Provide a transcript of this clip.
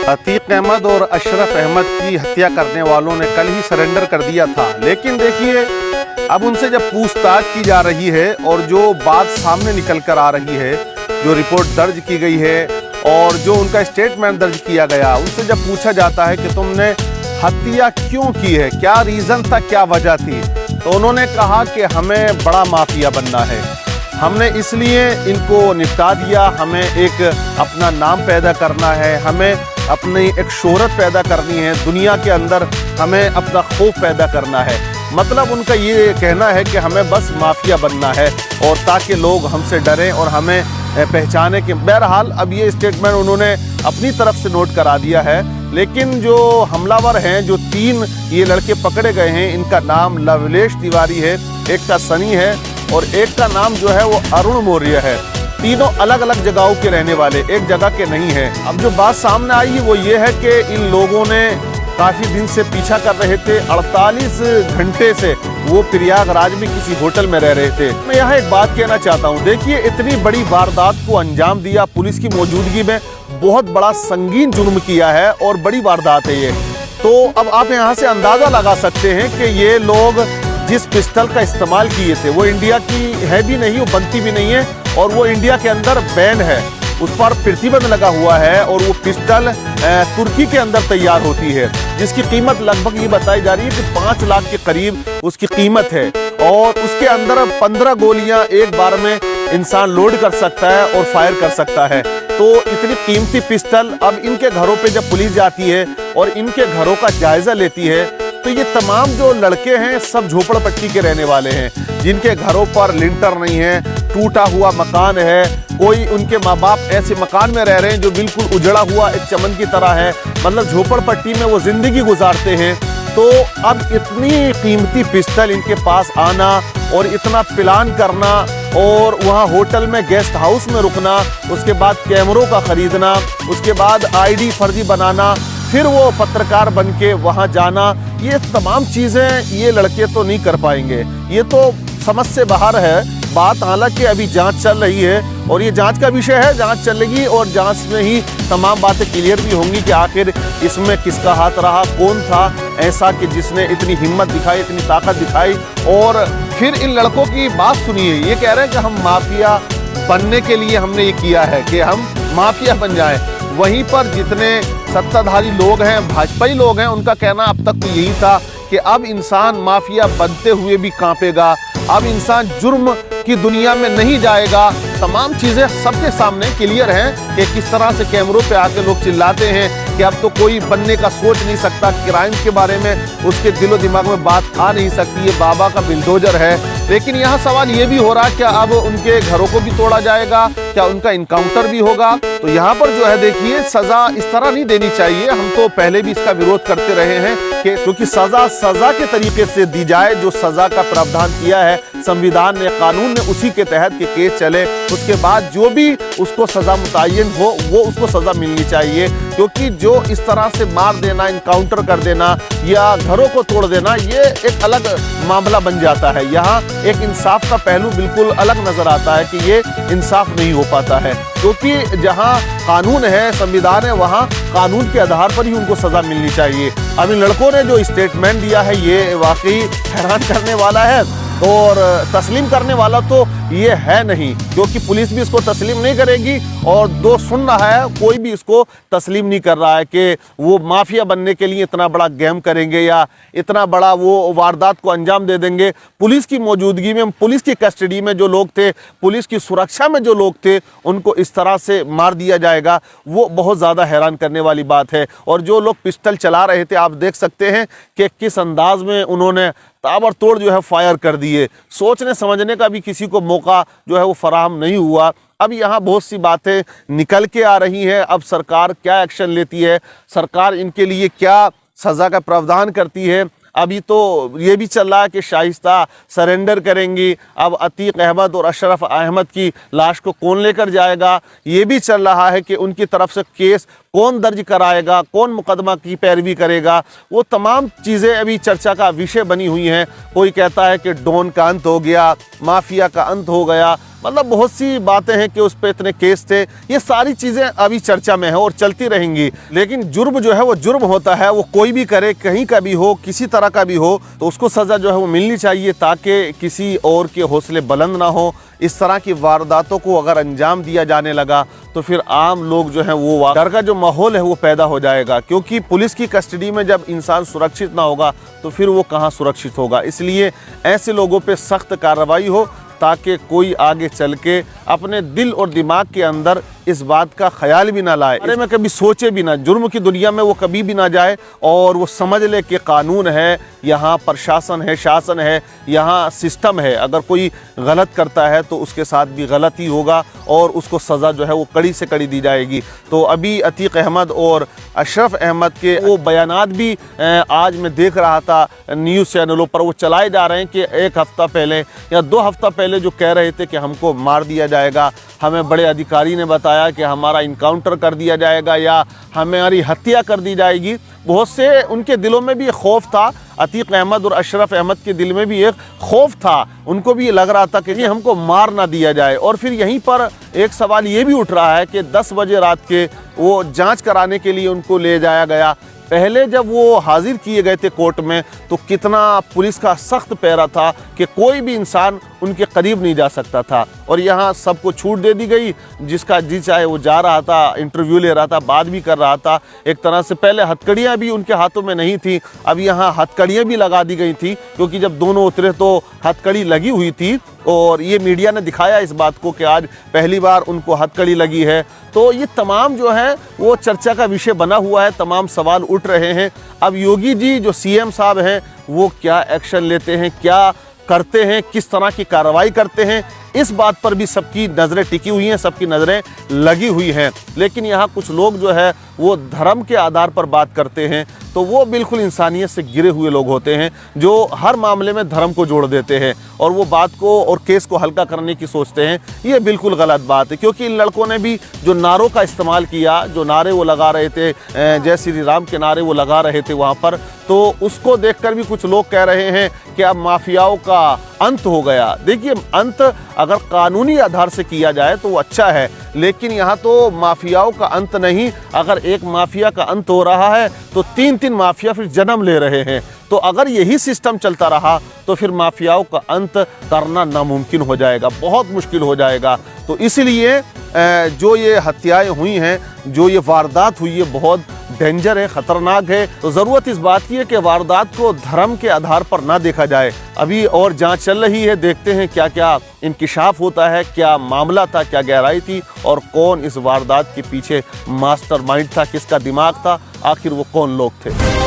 अतीक अहमद और अशरफ अहमद की हत्या करने वालों ने कल ही सरेंडर कर दिया था, लेकिन देखिए अब उनसे जब पूछताछ की जा रही है और जो बात सामने निकल कर आ रही है, जो रिपोर्ट दर्ज की गई है और जो उनका स्टेटमेंट दर्ज किया गया, उनसे जब पूछा जाता है कि तुमने हत्या क्यों की है, क्या रीज़न था, क्या वजह थी, तो उन्होंने कहा कि हमें बड़ा माफिया बनना है, हमने इसलिए इनको निपटा दिया, हमें एक अपना नाम पैदा करना है, हमें अपनी एक शोहरत पैदा करनी है, दुनिया के अंदर हमें अपना खौफ पैदा करना है। मतलब उनका ये कहना है कि हमें बस माफिया बनना है और ताकि लोग हमसे डरें और हमें पहचाने के। बहरहाल अब ये स्टेटमेंट उन्होंने अपनी तरफ से नोट करा दिया है, लेकिन जो हमलावर हैं, जो 3 ये लड़के पकड़े गए हैं, इनका नाम लवलेश तिवारी है, एक का सनी है और एक का नाम जो है वो अरुण मौर्य है। तीनों अलग अलग जगहों के रहने वाले, एक जगह के नहीं हैं। अब जो बात सामने आई है वो ये है कि इन लोगों ने काफ़ी दिन से पीछा कर रहे थे, 48 घंटे से वो प्रयागराज में किसी होटल में रह रहे थे। मैं यहाँ एक बात कहना चाहता हूँ, देखिए इतनी बड़ी वारदात को अंजाम दिया पुलिस की मौजूदगी में, बहुत बड़ा संगीन जुर्म किया है और बड़ी वारदात है ये। तो अब आप यहाँ से अंदाज़ा लगा सकते हैं कि ये लोग जिस पिस्टल का इस्तेमाल किए थे वो इंडिया की है भी नहीं, वो बनती भी नहीं है और वो इंडिया के अंदर बैन है, उस पर प्रतिबंध लगा हुआ है और वो पिस्टल तुर्की के अंदर तैयार होती है, जिसकी कीमत लगभग ये बताई जा रही है कि 5 लाख के करीब उसकी कीमत है और उसके अंदर 15 गोलियां एक बार में इंसान लोड कर सकता है और फायर कर सकता है। तो इतनी कीमती पिस्टल अब इनके घरों पे जब पुलिस जाती है और इनके घरों का जायजा लेती है तो ये तमाम जो लड़के हैं सब झोपड़पट्टी के रहने वाले हैं, जिनके घरों पर लिंटर नहीं है, टूटा हुआ मकान है, कोई उनके माँ बाप ऐसे मकान में रह रहे हैं जो बिल्कुल उजड़ा हुआ एक चमन की तरह है, मतलब झोपड़पट्टी में वो जिंदगी गुजारते हैं। तो अब इतनी कीमती पिस्टल इनके पास आना और इतना प्लान करना और वहाँ होटल में गेस्ट हाउस में रुकना, उसके बाद कैमरों का खरीदना, उसके बाद आईडी फर्जी बनाना, फिर वो पत्रकार बन के वहाँ जाना, ये तमाम चीज़ें ये लड़के तो नहीं कर पाएंगे। ये तो समझ से बाहर है बात। हालांकि अभी जांच चल रही है और ये जांच का विषय है, जांच चलेगी और जांच में ही तमाम बातें क्लियर भी होंगी कि आखिर इसमें किसका हाथ रहा, कौन था ऐसा कि जिसने इतनी हिम्मत दिखाई, इतनी ताकत दिखाई। और फिर इन लड़कों की बात सुनिए, ये कह रहे हैं कि हम माफिया बनने के लिए हमने ये किया है कि हम माफिया बन जाएं। वहीं पर जितने सत्ताधारी लोग हैं, भाजपाई लोग हैं, उनका कहना अब तक तो यही था कि अब इंसान माफिया बनते हुए भी कांपेगा, अब इंसान जुर्म की दुनिया में नहीं जाएगा। तमाम चीज़ें सबके सामने क्लियर हैं कि किस तरह से कैमरों पे आके लोग चिल्लाते हैं कि अब तो कोई बनने का सोच नहीं सकता, क्राइम के बारे में उसके दिलो दिमाग में बात आ नहीं सकती, ये बाबा का बिल्डोजर है। लेकिन यहाँ सवाल ये भी हो रहा है क्या अब उनके घरों को भी तोड़ा जाएगा, क्या उनका इनकाउंटर भी होगा? तो यहाँ पर जो है देखिए सज़ा इस तरह नहीं देनी चाहिए। हम तो पहले भी इसका विरोध करते रहे हैं कि क्योंकि सज़ा के तरीके से दी जाए, जो सज़ा का प्रावधान किया है संविधान ने, कानून ने, उसी के तहत के केस चले, उसके बाद जो भी उसको सज़ा मुतय्यन हो वो उसको सज़ा मिलनी चाहिए। क्योंकि जो इस तरह से मार देना, इनकाउंटर कर देना या घरों को तोड़ देना, ये एक अलग मामला बन जाता है। यहाँ एक इंसाफ का पहलू बिल्कुल अलग नजर आता है कि ये इंसाफ नहीं हो पाता है, क्योंकि जहाँ कानून है, संविधान है, वहाँ कानून के आधार पर ही उनको सजा मिलनी चाहिए। अब इन लड़कों ने जो स्टेटमेंट दिया है ये वाकई हैरान करने वाला है और तस्लीम करने वाला तो ये है नहीं, क्योंकि पुलिस भी इसको तस्लीम नहीं करेगी और जो सुन रहा है कोई भी इसको तस्लीम नहीं कर रहा है कि वो माफिया बनने के लिए इतना बड़ा गेम करेंगे या इतना बड़ा वो वारदात को अंजाम दे देंगे। पुलिस की मौजूदगी में, पुलिस की कस्टडी में जो लोग थे, पुलिस की सुरक्षा में जो लोग थे, उनको इस तरह से मार दिया जाएगा, वो बहुत ज़्यादा हैरान करने वाली बात है। और जो लोग पिस्टल चला रहे थे, आप देख सकते हैं कि किस अंदाज में उन्होंने ताबड़तोड़ जो है फायर कर दिए। सोचने समझने का भी किसी को मौका जो है वो फराहम नहीं हुआ। अब यहाँ बहुत सी बातें निकल के आ रही हैं। अब सरकार क्या एक्शन लेती है, सरकार इनके लिए क्या सज़ा का प्रावधान करती है। अभी तो ये भी चल रहा है कि शाइस्ता सरेंडर करेंगी। अब अतीक अहमद और अशरफ अहमद की लाश को कौन लेकर जाएगा, ये भी चल रहा है कि उनकी तरफ से केस कौन दर्ज कराएगा, कौन मुकदमा की पैरवी करेगा। वो तमाम चीज़ें अभी चर्चा का विषय बनी हुई हैं। कोई कहता है कि डॉन का अंत हो गया, माफिया का अंत हो गया, मतलब बहुत सी बातें हैं कि उस पर इतने केस थे। ये सारी चीज़ें अभी चर्चा में है और चलती रहेंगी। लेकिन जुर्म जो है वो जुर्म होता है, वो कोई भी करे, कहीं का भी हो, किसी तरह का भी हो, तो उसको सज़ा जो है वो मिलनी चाहिए, ताकि किसी और के हौसले बुलंद ना हो। इस तरह की वारदातों को अगर अंजाम दिया जाने लगा तो फिर आम लोग जो है वो डर का जो माहौल है वो पैदा हो जाएगा, क्योंकि पुलिस की कस्टडी में जब इंसान सुरक्षित ना होगा तो फिर वो कहाँ सुरक्षित होगा। इसलिए ऐसे लोगों पे सख्त कार्रवाई हो, ताकि कोई आगे चल के अपने दिल और दिमाग के अंदर इस बात का ख्याल भी ना लाए, अरे मैं कभी सोचे भी ना, जुर्म की दुनिया में वो कभी भी ना जाए, और वो समझ ले कि कानून है, यहाँ प्रशासन है, शासन है, यहाँ सिस्टम है। अगर कोई गलत करता है तो उसके साथ भी गलत ही होगा और उसको सज़ा जो है वो कड़ी से कड़ी दी जाएगी। तो अभी अतीक अहमद और अशरफ अहमद के वो बयानात भी आज मैं देख रहा था न्यूज़ चैनलों पर, वो चलाए जा रहे हैं कि एक हफ़्ता पहले या 2 हफ्ता पहले जो कह रहे थे कि हमको मार दिया जाएगा, हमें बड़े अधिकारी ने बताया कि हमारा इनकाउंटर कर दिया जाएगा या हमारी हत्या कर दी जाएगी। बहुत से उनके दिलों में भी एक खौफ था, अतीक अहमद और अशरफ अहमद के दिल में भी एक खौफ था। उनको भी लग रहा था कि हमको मार ना दिया जाए। और फिर यहीं पर एक सवाल ये भी उठ रहा है कि 10 बजे रात के वो जांच कराने के लिए उनको ले जाया गया। पहले जब वो हाजिर किए गए थे कोर्ट में तो कितना पुलिस का सख्त पहरा था कि कोई भी इंसान उनके करीब नहीं जा सकता था, और यहाँ सबको छूट दे दी गई। जिसका जी चाहे वो जा रहा था, इंटरव्यू ले रहा था, बात भी कर रहा था। एक तरह से पहले हथकड़ियाँ भी उनके हाथों में नहीं थी, अब यहाँ हथकड़ियाँ भी लगा दी गई थी, क्योंकि जब दोनों उतरे तो हथकड़ी लगी हुई थी, और ये मीडिया ने दिखाया इस बात को कि आज पहली बार उनको हथकड़ी लगी है। तो ये तमाम जो है वो चर्चा का विषय बना हुआ है, तमाम सवाल उठ रहे हैं। अब योगी जी जो सीएम साहब हैं वो क्या एक्शन लेते हैं, क्या करते हैं, किस तरह की कार्रवाई करते हैं, इस बात पर भी सबकी नज़रें टिकी हुई हैं, सबकी नज़रें लगी हुई हैं। लेकिन यहाँ कुछ लोग जो है वो धर्म के आधार पर बात करते हैं, तो वो बिल्कुल इंसानियत से गिरे हुए लोग होते हैं, जो हर मामले में धर्म को जोड़ देते हैं और वो बात को और केस को हल्का करने की सोचते हैं। ये बिल्कुल गलत बात है, क्योंकि इन लड़कों ने भी जो नारों का इस्तेमाल किया, जो नारे वो लगा रहे थे, जय श्री राम के नारे वो लगा रहे थे वहाँ पर, तो उसको देखकर भी कुछ लोग कह रहे हैं कि अब माफियाओं का अंत हो गया। देखिए, अंत अगर कानूनी आधार से किया जाए तो वो अच्छा है, लेकिन यहाँ तो माफियाओं का अंत नहीं, अगर एक माफिया का अंत हो रहा है तो 3-3 माफिया फिर जन्म ले रहे हैं। तो अगर यही सिस्टम चलता रहा तो फिर माफियाओं का अंत करना नामुमकिन हो जाएगा, बहुत मुश्किल हो जाएगा। तो इसलिए जो ये हत्याएं हुई हैं, जो ये वारदात हुई है, बहुत डेंजर है, ख़तरनाक है। तो ज़रूरत इस बात की है कि वारदात को धर्म के आधार पर ना देखा जाए। अभी और जांच चल रही है, देखते हैं क्या क्या इंकिशाफ होता है, क्या मामला था, क्या गहराई थी और कौन इस वारदात के पीछे मास्टरमाइंड था, किसका दिमाग था, आखिर वो कौन लोग थे।